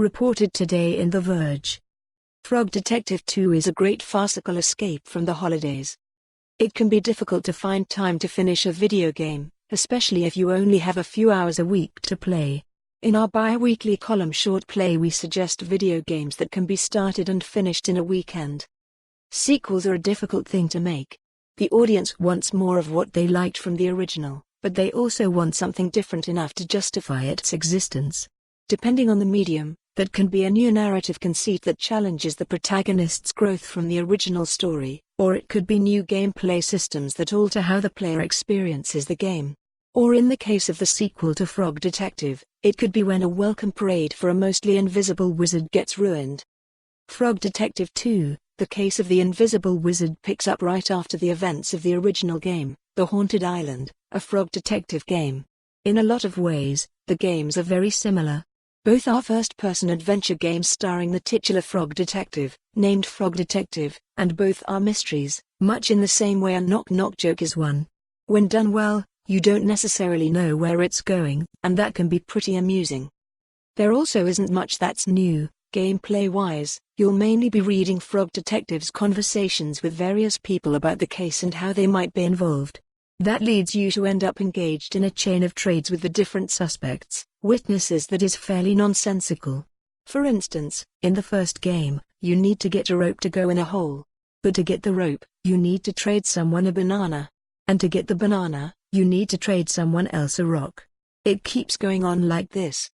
Reported today in The Verge. Frog Detective 2 is a great farcical escape from the holidays. It can be difficult to find time to finish a video game, especially if you only have a few hours a week to play. In our bi-weekly column Short Play we suggest video games that can be started and finished in a weekend. Sequels are a difficult thing to make. The audience wants more of what they liked from the original, but they also want something different enough to justify its existence. Depending on the medium, that can be a new narrative conceit that challenges the protagonist's growth from the original story, or it could be new gameplay systems that alter how the player experiences the game. Or in the case of the sequel to Frog Detective, it could be when a welcome parade for a mostly invisible wizard gets ruined. Frog Detective 2, The Case of the Invisible Wizard picks up right after the events of the original game, The Haunted Island, a Frog Detective game. In a lot of ways, the games are very similar. Both are first-person adventure games starring the titular Frog Detective, named Frog Detective, and both are mysteries, much in the same way a knock-knock joke is one. When done well, you don't necessarily know where it's going, and that can be pretty amusing. There also isn't much that's new, gameplay-wise. You'll mainly be reading Frog Detective's conversations with various people about the case and how they might be involved. That leads you to end up engaged in a chain of trades with the different suspects, witnesses that is fairly nonsensical. For instance, in the first game, you need to get a rope to go in a hole. But to get the rope, you need to trade someone a banana. And to get the banana, you need to trade someone else a rock. It keeps going on like this.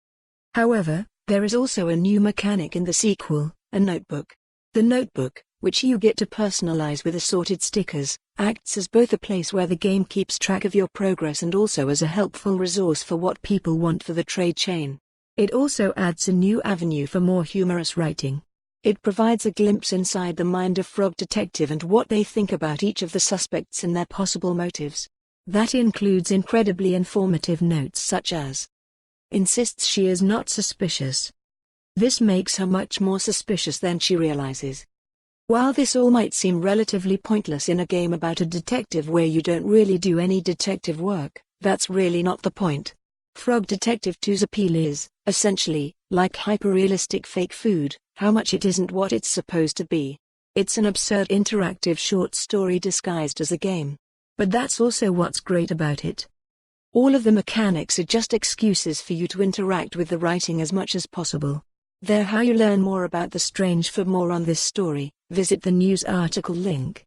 However, there is also a new mechanic in the sequel, a notebook. The notebook, which you get to personalize with assorted stickers, acts as both a place where the game keeps track of your progress and also as a helpful resource for what people want for the trade chain. It also adds a new avenue for more humorous writing. It provides a glimpse inside the mind of Frog Detective and what they think about each of the suspects and their possible motives. That includes incredibly informative notes such as, insists she is not suspicious. This makes her much more suspicious than she realizes. While this all might seem relatively pointless in a game about a detective where you don't really do any detective work, that's really not the point. Frog Detective 2's appeal is, essentially, like hyperrealistic fake food, how much it isn't what it's supposed to be. It's an absurd interactive short story disguised as a game. But that's also what's great about it. All of the mechanics are just excuses for you to interact with the writing as much as possible. They're how you learn more about the strange. For more on this story, visit the news article link.